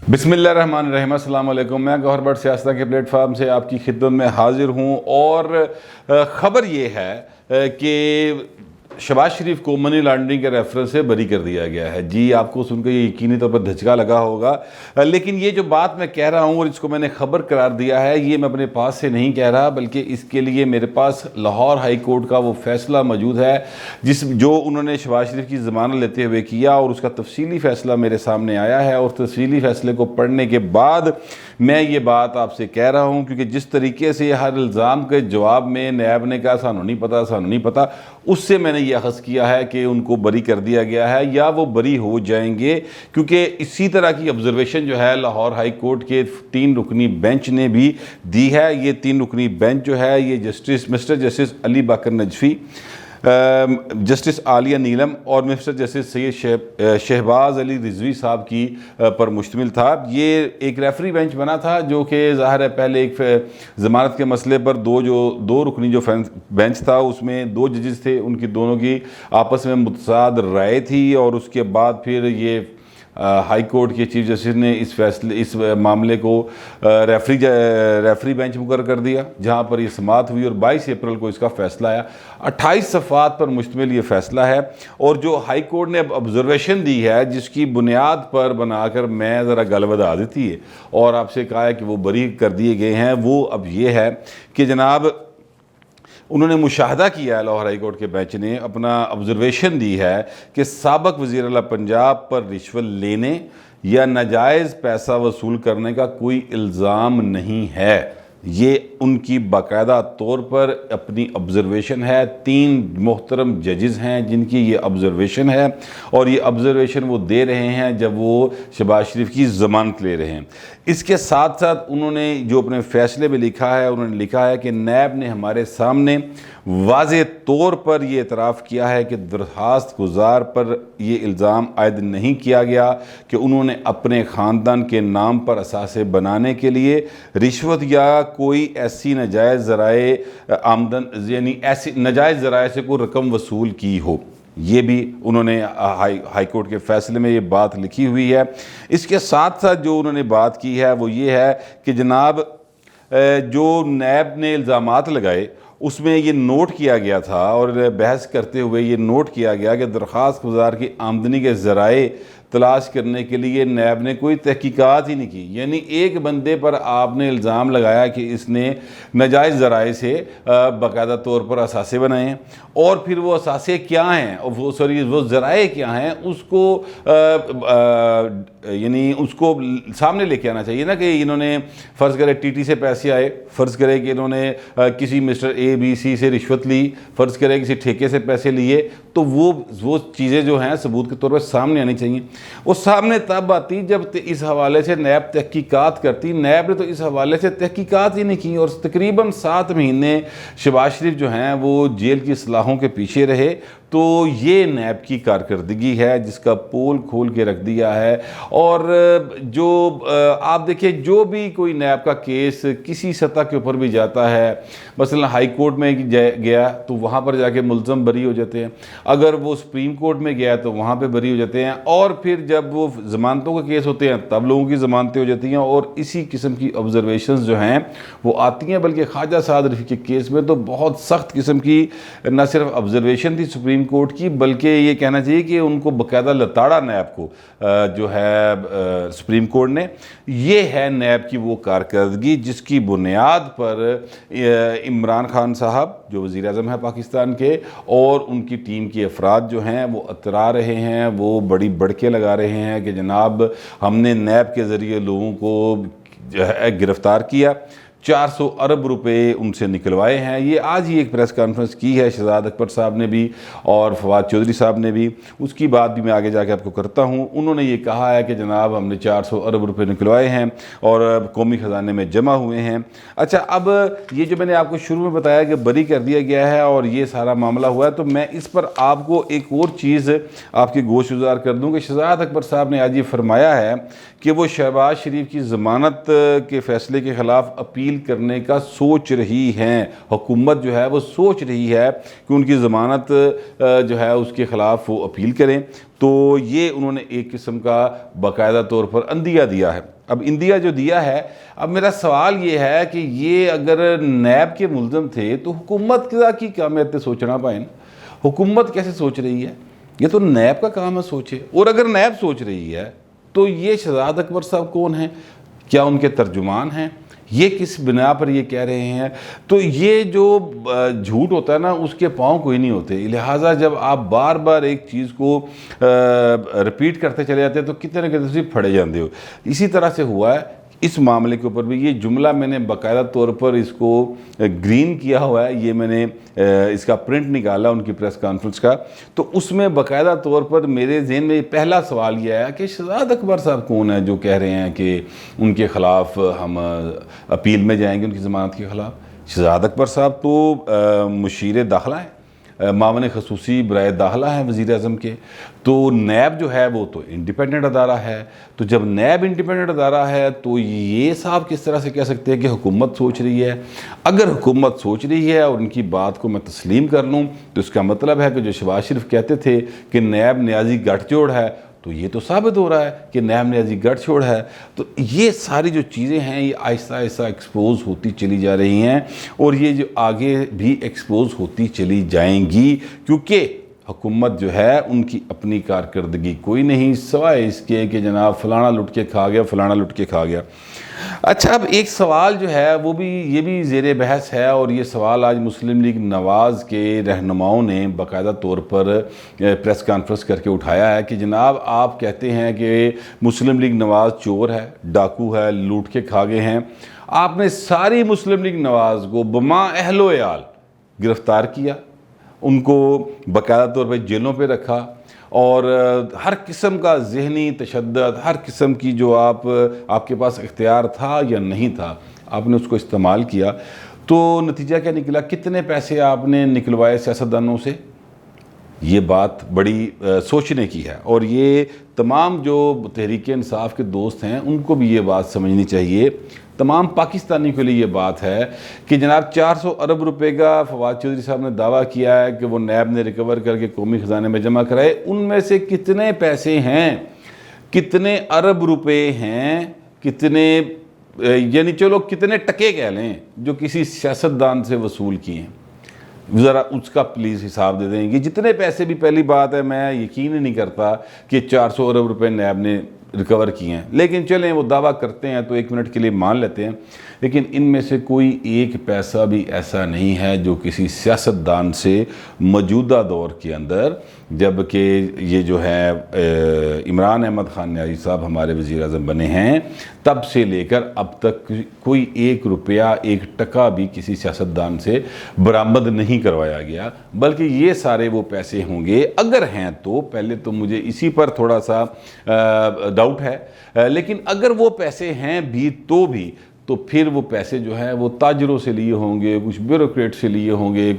बिस्मिल्लाहिर्रहमानिर्रहीम, अस्सलाम वालेकुम। मैं गौहर भट्ट सियासत के प्लेटफार्म से आपकी खिदमत में हाजिर हूँ और ख़बर ये है कि शहबाज शरीफ को मनी लॉन्ड्रिंग के रेफरेंस से बरी कर दिया गया है। जी, आपको सुनकर ये यकीनी तौर पर धचका लगा होगा, लेकिन ये जो बात मैं कह रहा हूँ और इसको मैंने ख़बर करार दिया है, ये मैं अपने पास से नहीं कह रहा, बल्कि इसके लिए मेरे पास लाहौर हाई कोर्ट का वो फैसला मौजूद है जो उन्होंने शहबाज शरीफ की ज़मानत लेते हुए किया, और उसका तफसीली फ़ैसला मेरे सामने आया है। और तफसीली फ़ैसले को पढ़ने के बाद मैं ये बात आपसे कह रहा हूँ, क्योंकि जिस तरीके से हर इल्ज़ाम के जवाब में नैब ने कहा सानू नहीं पता, उससे मैंने ये अखज़ किया है कि उनको बरी कर दिया गया है या वो बरी हो जाएंगे, क्योंकि इसी तरह की ऑब्जर्वेशन जो है लाहौर हाई कोर्ट के 3 रुकनी बेंच ने भी दी है। ये 3 रुकनी बेंच जो है ये मिस्टर जस्टिस अली बाकर नजफी, जस्टिस आलिया नीलम और मिस्टर जस्टिस सैयद शहबाज अली रिजवी साहब की पर मुश्तमिल था। ये एक रेफरी बेंच बना था, जो कि ज़ाहिर है पहले एक ज़मानत के मसले पर दो रुकनी जो बेंच था उसमें 2 जजेस थे, उनकी दोनों की आपस में मुतसाद राय थी, और उसके बाद फिर ये हाई कोर्ट के चीफ जस्टिस ने इस मामले को रेफरी बेंच मुकर कर दिया, जहां पर ये समाअत हुई और 22 अप्रैल को इसका फ़ैसला आया। 28 सफ़ात पर मुश्तमिल ये फ़ैसला है, और जो हाई कोर्ट ने अब ऑब्जर्वेशन दी है जिसकी बुनियाद पर बनाकर मैं ज़रा गल बढ़ा देती है और आपसे कहा है कि वो बरी कर दिए गए हैं, वो अब ये है कि जनाब उन्होंने मुशाहदा किया है, लाहौर हाई कोर्ट के बेंच ने अपना ऑब्जर्वेशन दी है कि साबिक़ वज़ीर आला पंजाब पर रिश्वत लेने या नाजायज़ पैसा वसूल करने का कोई इल्ज़ाम नहीं है। ये उनकी बाकायदा तौर पर अपनी ऑब्जर्वेशन है। 3 मोहतरम जजेस हैं जिनकी ये ऑब्जर्वेशन है, और ये ऑब्जर्वेशन वो दे रहे हैं जब वो शहबाज शरीफ की ज़मानत ले रहे हैं। इसके साथ साथ उन्होंने जो अपने फ़ैसले में लिखा है, उन्होंने लिखा है कि नैब ने हमारे सामने वाज़े तौर पर यह एतराफ़ किया है कि दरख्वास्त गुजार पर यह इल्ज़ाम आयद नहीं किया गया कि उन्होंने अपने ख़ानदान के नाम पर असासे बनाने के लिए रिश्वत या कोई ऐसी नाजायज़ ज़राए आमदन यानी ऐसी नाजायज़ ज़राए से कोई रकम वसूल की हो। ये भी उन्होंने हाई कोर्ट के फ़ैसले में ये बात लिखी हुई है। इसके साथ साथ जो उन्होंने बात की है वो ये है कि जनाब जो नैब ने इल्ज़ामात लगाए उसमें ये नोट किया गया था, और बहस करते हुए ये नोट किया गया कि दरख्वास्त गुजार की आमदनी के ज़राए तलाश करने के लिए नैब ने कोई तहकीकात ही नहीं की। यानी एक बंदे पर आपने इल्ज़ाम लगाया कि इसने नाजायज़ ज़राए से बाकायदा तौर पर असासे बनाए हैं, और फिर वो असासे क्या हैं और वो ज़राए क्या हैं उसको यानी उसको सामने लेके आना चाहिए ना, कि इन्होंने फ़र्ज़ करे टीटी से पैसे आए, फ़र्ज़ करे कि इन्होंने किसी मिस्टर ABC से रिश्वत ली, फ़र्ज़ करे किसी ठेके से पैसे लिए, तो वो चीज़ें जो हैं सबूत के तौर पर सामने आनी चाहिए। वो सामने तब आती जब इस हवाले से नैब तहकीकात करती। नैब ने तो इस हवाले से तहकीकात ही नहीं की, और तकरीबन 7 महीने शहबाज शरीफ जो हैं वो जेल की सलाहों के पीछे रहे। तो ये नैब की कारकर्दगी है जिसका पोल खोल के रख दिया है। और जो आप देखिए, जो भी कोई नैब का केस किसी सतह के ऊपर भी जाता है, मसलन हाई कोर्ट में गया तो वहाँ पर जाके मुल्ज़म बरी हो जाते हैं, अगर वो सुप्रीम कोर्ट में गया तो वहाँ पे बरी हो जाते हैं, और फिर जब वो ज़मानतों के केस होते हैं तब लोगों की ज़मानतें हो जाती हैं। और इसी किस्म की ऑब्जर्वेशंस जो हैं वो आती हैं, बल्कि ख्वाजा साद रफ़ी के केस में तो बहुत सख्त किस्म की न सिर्फ ऑब्जर्वेशन थी सुप्रीम कोर्ट की, बल्कि ये कहना चाहिए कि उनको बाकायदा लताड़ा नैब को जो है सुप्रीम कोर्ट ने। ये है नैब की वो कारकर्दगी जिसकी बुनियाद पर इमरान खान साहब जो वज़ीर आज़म है पाकिस्तान के, और उनकी टीम के अफराद जो हैं वो अतरा रहे हैं, वो बड़ी बड़के लगा रहे हैं कि जनाब हमने नैब के ज़रिए लोगों को जो है गिरफ़्तार किया, 400 अरब रुपए उनसे निकलवाए हैं। ये आज ही एक प्रेस कॉन्फ्रेंस की है शहजाद अकबर साहब ने भी और फवाद चौधरी साहब ने भी, उसकी बात भी मैं आगे जाके आपको करता हूँ। उन्होंने ये कहा है कि जनाब हमने 400 अरब रुपए निकलवाए हैं और कौमी ख़जाने में जमा हुए हैं। अच्छा, अब ये जो मैंने आपको शुरू में बताया कि बरी कर दिया गया है और ये सारा मामला हुआ है, तो मैं इस पर आपको एक और चीज़ आपकी गोश गुजार कर दूँ कि शहजाद अकबर साहब ने आज ये फरमाया है कि वो शहबाज शरीफ की ज़मानत के फ़ैसले के ख़िलाफ़ अपील करने का सोच रही हैं। हुकूमत जो है वो सोच रही है कि उनकी ज़मानत जो है उसके ख़िलाफ़ वो अपील करें। तो ये उन्होंने एक किस्म का बाकायदा तौर पर अंदिया दिया है। अब इंदिया जो दिया है, अब मेरा सवाल ये है कि ये अगर नैब के मुल्ज़म थे तो हुकूमत की कामयाबी सोचना पाए, हुकूमत कैसे सोच रही है? ये तो नैब का काम है सोचे। और अगर नैब सोच रही है तो ये शहजाद अकबर साहब कौन हैं? क्या उनके तर्जुमान हैं? ये किस बिना पर ये कह रहे हैं? तो ये जो झूठ होता है ना, उसके पाँव कोई नहीं होते। लिहाजा जब आप बार बार एक चीज़ को रिपीट करते चले जाते हैं तो कितने न कितने से फड़े जाते हो। इसी तरह से हुआ है इस मामले के ऊपर भी। ये जुमला मैंने बाकायदा तौर पर इसको ग्रीन किया हुआ है, ये मैंने इसका प्रिंट निकाला उनकी प्रेस कॉन्फ्रेंस का, तो उसमें बाकायदा तौर पर मेरे जहन में पहला सवाल ये आया कि शहजाद अकबर साहब कौन है जो कह रहे हैं कि उनके ख़िलाफ़ हम अपील में जाएंगे उनकी ज़मानत के ख़िलाफ़। शहजाद अकबर साहब तो मुशीर दाखिला है, मामले खसूसी बराए दाखिला है वज़ीर आज़म के। तो नैब जो है वो तो इंडिपेंडेंट अदारा है। तो जब नैब इंडिपेंडेंट अदारा है तो ये साहब किस तरह से कह सकते हैं कि हुकूमत सोच रही है? अगर हुकूमत सोच रही है और उनकी बात को मैं तस्लीम कर लूँ तो इसका मतलब है कि जो शहबाज शरीफ कहते थे कि नैब न्याजी गठजोड़ है, तो ये तो साबित हो रहा है कि नैब न्याजी गठजोड़ है। तो ये सारी जो चीज़ें हैं ये आहिस्ता आहिस्ता एक्सपोज होती चली जा रही हैं और ये जो आगे भी एक्सपोज होती चली जाएंगी, क्योंकि हुकूमत जो है उनकी अपनी कारकर्दगी कोई नहीं सिवाय इसके कि जनाब फ़लाना लुट के खा गया, फ़लाना लुट के खा गया। अच्छा, अब एक सवाल जो है वो भी ये भी ज़ेर बहस है और ये सवाल आज मुस्लिम लीग नवाज़ के रहनुमाओं ने बाकायदा तौर पर प्रेस कॉन्फ्रेंस करके उठाया है कि जनाब आप कहते हैं कि मुस्लिम लीग नवाज़ चोर है, डाकू है, लूट के खा गए हैं। आपने सारी मुस्लिम लीग नवाज़ को बमा अहलो याल गिरफ़्तार किया, उनको बाकायदा तौर पर जेलों पर रखा और हर किस्म का ज़हनी तशद्दुद, हर किस्म की जो आपके पास इख्तियार था या नहीं था, आपने उसको इस्तेमाल किया। तो नतीजा क्या निकला? कितने पैसे आपने निकलवाए सियासतदानों से? ये बात बड़ी सोचने की है और ये तमाम जो तहरीक इंसाफ के दोस्त हैं उनको भी ये बात समझनी चाहिए। तमाम पाकिस्तानी के लिए ये बात है कि जनाब 400 अरब रुपए का फवाद चौधरी साहब ने दावा किया है कि वो नैब ने रिकवर करके कौमी ख़जाने में जमा कराए। उनमें से कितने पैसे हैं, कितने अरब रुपए हैं, कितने यानी चलो कितने टके कह लें जो किसी सियासतदान से वसूल किए हैं, ज़रा उसका प्लीज़ हिसाब दे देंगे। जितने पैसे भी, पहली बात है मैं यकीन ही नहीं करता कि 400 अरब रुपए नैब ने रिकवर किए हैं, लेकिन चलें वो दावा करते हैं तो एक मिनट के लिए मान लेते हैं। लेकिन इनमें से कोई एक पैसा भी ऐसा नहीं है जो किसी सियासतदान से मौजूदा दौर के अंदर, जबकि ये जो है इमरान अहमद खान न्याजी साहब हमारे वज़ीर आज़म बने हैं तब से लेकर अब तक कोई एक रुपया, एक टका भी किसी सियासतदान से बरामद नहीं करवाया गया। बल्कि ये सारे वो पैसे होंगे, अगर हैं तो, पहले तो मुझे इसी पर थोड़ा सा डाउट है, लेकिन अगर वो पैसे हैं भी तो फिर वो पैसे जो है वो ताजरों से लिए होंगे, कुछ ब्यूरोक्रेट से लिए होंगे,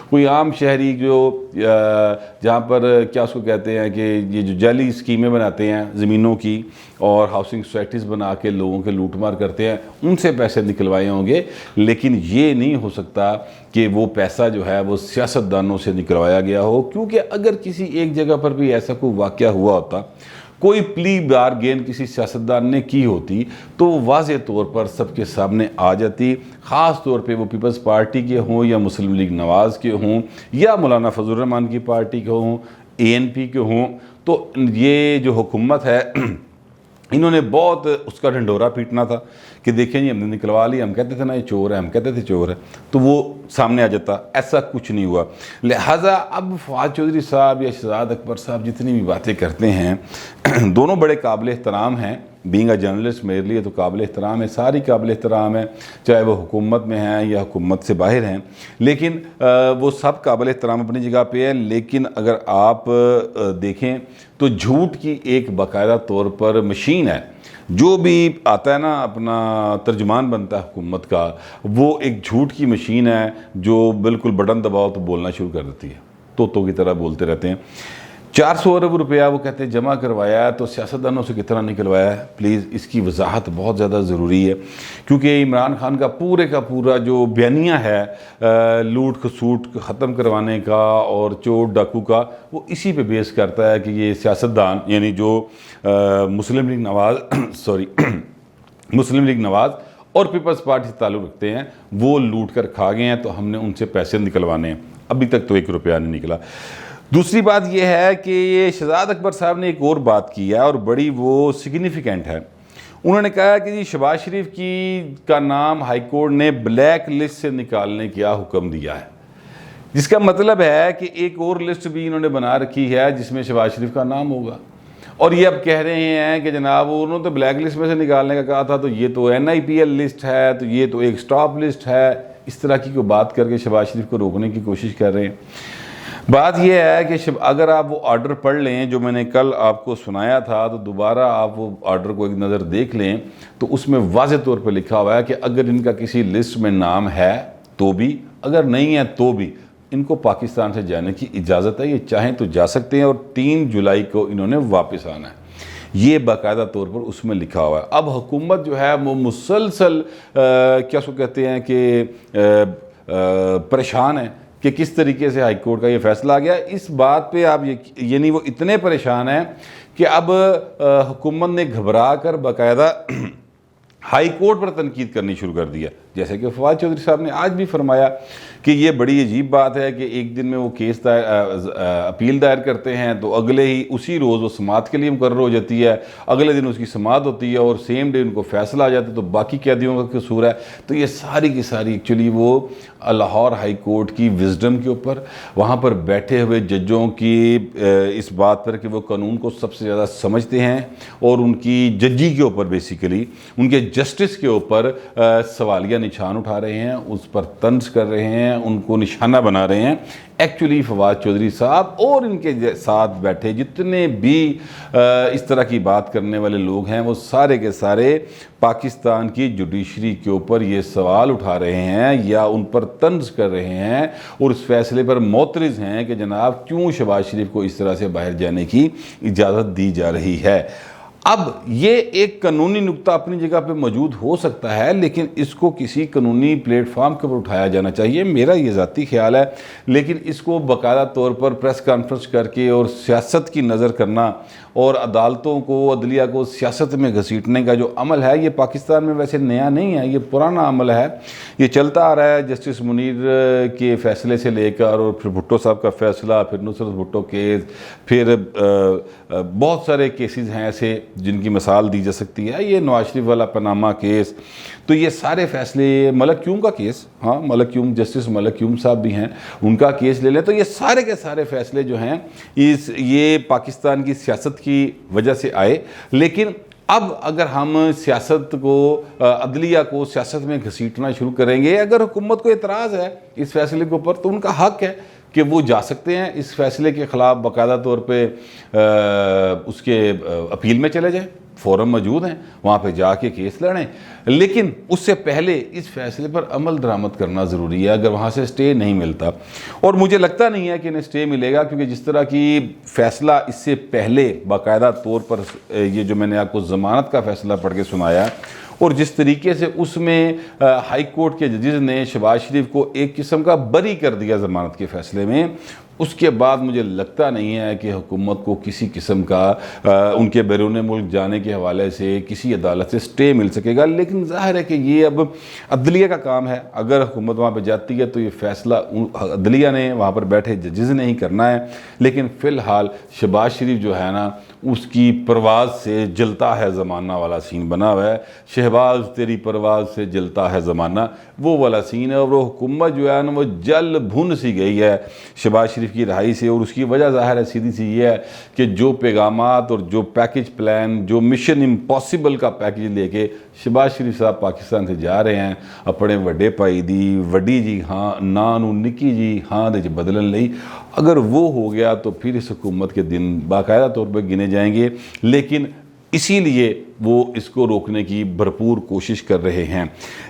कोई आम शहरी जो जहाँ पर क्या उसको कहते हैं कि ये जो जाली स्कीमें बनाते हैं ज़मीनों की और हाउसिंग सोसाइटीज़ बना के लोगों के लूटमार करते हैं, उनसे पैसे निकलवाए होंगे। लेकिन ये नहीं हो सकता कि वो पैसा जो है वो सियासतदानों से निकलवाया गया हो, क्योंकि अगर किसी एक जगह पर भी ऐसा कोई वाक़या हुआ होता, कोई प्ली बारगेन किसी सियासतदान ने की होती तो वाज़े तौर पर सबके सामने आ जाती। ख़ास तौर पे वो पीपल्स पार्टी के हों या मुस्लिम लीग नवाज़ के हों या मौलाना फजल रहमान की पार्टी के हों, ANP के हों। तो ये जो हुकूमत है इन्होंने बहुत उसका ढंडोरा पीटना था कि देखें जी हमने निकलवा लिया, हम कहते थे ना ये चोर है, हम कहते थे चोर है, तो वो सामने आ जाता। ऐसा कुछ नहीं हुआ। लिहाजा अब फवाद चौधरी साहब या शहजाद अकबर साहब जितनी भी बातें करते हैं दोनों बड़े काबिल एहतराम हैं। बीइंग अ जर्नलिस्ट मेरे लिए तो काबिल एहतराम है, सारी काबिल एहतराम है, चाहे वो हुकूमत में हैं या हुकूमत से बाहर हैं, लेकिन वो सब काबिल एहतराम अपनी जगह पे है। लेकिन अगर आप देखें तो झूठ की एक बाकायदा तौर पर मशीन है। जो भी आता है ना अपना तर्जुमान बनता है हुकूमत का, वो एक झूठ की मशीन है जो बिल्कुल बटन दबाओ तो बोलना शुरू कर देती है, तोतों की तरह बोलते रहते हैं। 400 अरब रुपया वो कहते हैं जमा करवाया, तो सियासतदानों से कितना निकलवाया है, प्लीज़ इसकी वजाहत बहुत ज़्यादा ज़रूरी है। क्योंकि इमरान खान का पूरा जो बयानिया है लूट खसूट ख़त्म करवाने का और चोर डाकू का, वो इसी पे बेस करता है कि ये सियासतदान यानी जो मुस्लिम लीग नवाज़ मुस्लिम लीग नवाज और पीपल्स पार्टी से ताल्लुक़ रखते हैं, वो लूट कर खा गए हैं, तो हमने उनसे पैसे निकलवाने हैं। अभी तक तो 1 रुपया नहीं निकला। दूसरी बात यह है कि ये शहजाद अकबर साहब ने एक और बात की है और बड़ी वो सिग्निफिकेंट है। उन्होंने कहा कि जी शहबाज शरीफ का नाम हाई कोर्ट ने ब्लैक लिस्ट से निकालने का हुक्म दिया है, जिसका मतलब है कि एक और लिस्ट भी इन्होंने बना रखी है जिसमें शहबाज शरीफ का नाम होगा। और ये अब कह रहे हैं कि जनाब उन्होंने तो ब्लैक लिस्ट में से निकालने का कहा था, तो ये तो NIPL लिस्ट है, तो ये तो एक स्टॉप लिस्ट है। इस तरह की कोई बात करके शहबाज शरीफ को रोकने की कोशिश कर रहे हैं। बात यह है कि अगर आप वो ऑर्डर पढ़ लें जो मैंने कल आपको सुनाया था, तो दोबारा आप वो ऑर्डर को एक नज़र देख लें, तो उसमें वाज़ेह तौर पर लिखा हुआ है कि अगर इनका किसी लिस्ट में नाम है तो भी, अगर नहीं है तो भी इनको पाकिस्तान से जाने की इजाज़त है, ये चाहें तो जा सकते हैं और 3 जुलाई को इन्होंने वापस आना है। ये बाकायदा तौर पर उसमें लिखा हुआ है। अब हुकूमत जो है वो मुसलसल क्या उसको कहते हैं कि परेशान है कि किस तरीके से हाई कोर्ट का ये फैसला आ गया। इस बात पे आप यानी वो इतने परेशान हैं कि अब हुकूमत ने घबरा कर बाकायदा हाई कोर्ट पर तनकीद करनी शुरू कर दिया। जैसे कि फवाद चौधरी साहब ने आज भी फरमाया कि ये बड़ी अजीब बात है कि एक दिन में वो केस अपील दायर करते हैं, तो अगले ही उसी रोज़ वो समाअत के लिए मुकर्रर हो जाती है, अगले दिन उसकी समाअत होती है और सेम डे उनको फैसला आ जाता है, तो बाकी कैदियों का कसूर है। तो ये सारी की सारी एक्चुअली वो लाहौर हाई कोर्ट की विजडम के ऊपर, वहाँ पर बैठे हुए जजों की इस बात पर कि वो कानून को सबसे ज़्यादा समझते हैं और उनकी जजी के ऊपर बेसिकली उनके जस्टिस के ऊपर सवालिया निशान उठा रहे हैं, उस पर तंज कर रहे हैं, उनको निशाना बना रहे हैं। एक्चुअली फवाद चौधरी साहब और इनके साथ बैठे जितने भी इस तरह की बात करने वाले लोग हैं, वो सारे के सारे पाकिस्तान की जुडिशरी के ऊपर ये सवाल उठा रहे हैं या उन पर तंज कर रहे हैं और उस फैसले पर मोतरिज़ हैं कि जनाब क्यों शहबाज शरीफ को इस तरह से बाहर जाने की इजाज़त दी जा रही है। अब ये एक कानूनी नुक्ता अपनी जगह पे मौजूद हो सकता है, लेकिन इसको किसी कानूनी प्लेटफॉर्म के ऊपर उठाया जाना चाहिए, मेरा ये ज़ाती ख्याल है। लेकिन इसको बाकायदा तौर पर प्रेस कॉन्फ्रेंस करके और सियासत की नज़र करना और अदालतों को, अदलिया को सियासत में घसीटने का जो अमल है, ये पाकिस्तान में वैसे नया नहीं है, ये पुराना अमल है, ये चलता आ रहा है। जस्टिस मुनीर के फ़ैसले से लेकर और फिर भुट्टो साहब का फ़ैसला, फिर नुसरत भुट्टो केस, फिर बहुत सारे केसेस हैं ऐसे जिनकी मिसाल दी जा सकती है। ये नवाज शरीफ वाला पनामा केस, तो ये सारे फैसले, मलक यूम का केस, हाँ मलक यूम, जस्टिस मलक यूम साहब भी हैं, उनका केस ले लें, तो ये सारे के सारे फैसले जो हैं ये पाकिस्तान की सियासत की वजह से आए। लेकिन अब अगर हम सियासत को, अदलिया को सियासत में घसीटना शुरू करेंगे, अगर हुकूमत को एतराज़ है इस फैसले के ऊपर, तो उनका हक है कि वो जा सकते हैं इस फैसले के ख़िलाफ़ बाकायदा तौर पे उसके अपील में चले जाएं, फोरम मौजूद हैं, वहाँ पे जाके केस लड़ें। लेकिन उससे पहले इस फैसले पर अमल दरामद करना ज़रूरी है, अगर वहाँ से स्टे नहीं मिलता। और मुझे लगता नहीं है कि इन्हें स्टे मिलेगा, क्योंकि जिस तरह की फ़ैसला इससे पहले बाकायदा तौर पर ये जो मैंने आपको ज़मानत का फ़ैसला पढ़ के सुनाया, और जिस तरीके से उसमें हाई कोर्ट के जजेस ने शहबाज शरीफ को एक किस्म का बरी कर दिया ज़मानत के फ़ैसले में, उसके बाद मुझे लगता नहीं है कि हुकूमत को किसी किस्म का उनके बैरून मुल्क जाने के हवाले से किसी अदालत से स्टे मिल सकेगा। लेकिन ज़ाहिर है कि ये अब अदलिया का काम है, अगर हुकूमत वहाँ पर जाती है तो ये फ़ैसला अदलिया ने, वहाँ पर बैठे जजेस ने ही करना है। लेकिन फ़िलहाल शहबाज शरीफ जो है ना, उसकी परवाज़ से जलता है ज़माना वाला सीन बना हुआ है। शहबाज तेरी परवाज़ से जलता है ज़माना, वो वाला सीन है। और वो हुकूमत जो है ना, वो जल भुन सी गई है शहबाज शरीफ की रहाई से। और उसकी वजह ज़ाहिर है सीधी सी ये है कि जो पैगामात और जो पैकेज प्लान, जो मिशन इम्पॉसिबल का पैकेज लेके शहबाज शरीफ साहब पाकिस्तान से जा रहे हैं, अपने वड्डे भाई दी वड्डी जी हाँ ना नू निक्की जी हाँ दे बदलन लई, अगर वो हो गया तो फिर इस हुकूमत के दिन बाकायदा तौर पर गिने जाएंगे। लेकिन इसीलिए वो इसको रोकने की भरपूर कोशिश कर रहे हैं।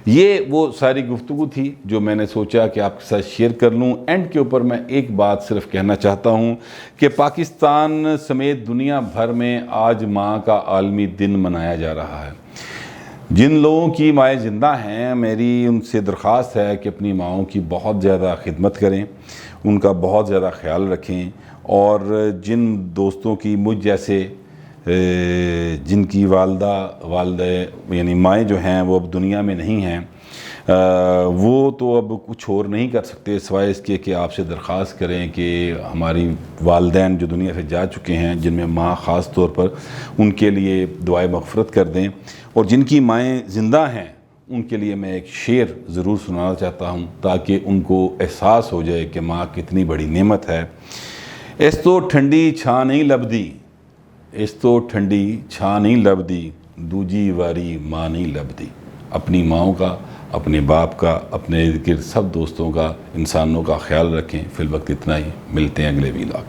ये वो सारी गुफ्तगू थी जो मैंने सोचा कि आपके साथ शेयर कर लूँ। एंड के ऊपर मैं एक बात सिर्फ कहना चाहता हूँ कि पाकिस्तान समेत दुनिया भर में आज माँ का आलमी दिन मनाया जा रहा है। जिन लोगों की माएँ ज़िंदा हैं, मेरी उनसे दरख्वास्त है कि अपनी माँओं की बहुत ज़्यादा खिदमत करें, उनका बहुत ज़्यादा ख्याल रखें। और जिन दोस्तों की मुझ जैसे जिनकी वालदा यानी माएँ जो हैं वो अब दुनिया में नहीं हैं, वो तो अब कुछ और नहीं कर सकते सिवाय इसके कि आपसे दरख्वास्त करें कि हमारी वालदैन जो दुनिया से जा चुके हैं, जिनमें माँ ख़ास तौर पर, उनके लिए दुआए मग़फ़िरत कर दें। और जिनकी माएँ ज़िंदा हैं उनके लिए मैं एक शेर ज़रूर सुनाना चाहता हूँ ताकि उनको एहसास हो जाए कि माँ कितनी बड़ी नेमत है। इस तो ठंडी छां नहीं लभदी, इस तो ठंडी छां नहीं लभदी, दूजी वारी माँ नहीं लभदी। अपनी माँओं का, अपने बाप का, अपने इर्द गिर्द सब दोस्तों का, इंसानों का ख्याल रखें। फिल वक्त इतना ही, मिलते हैं अगले व्लॉग।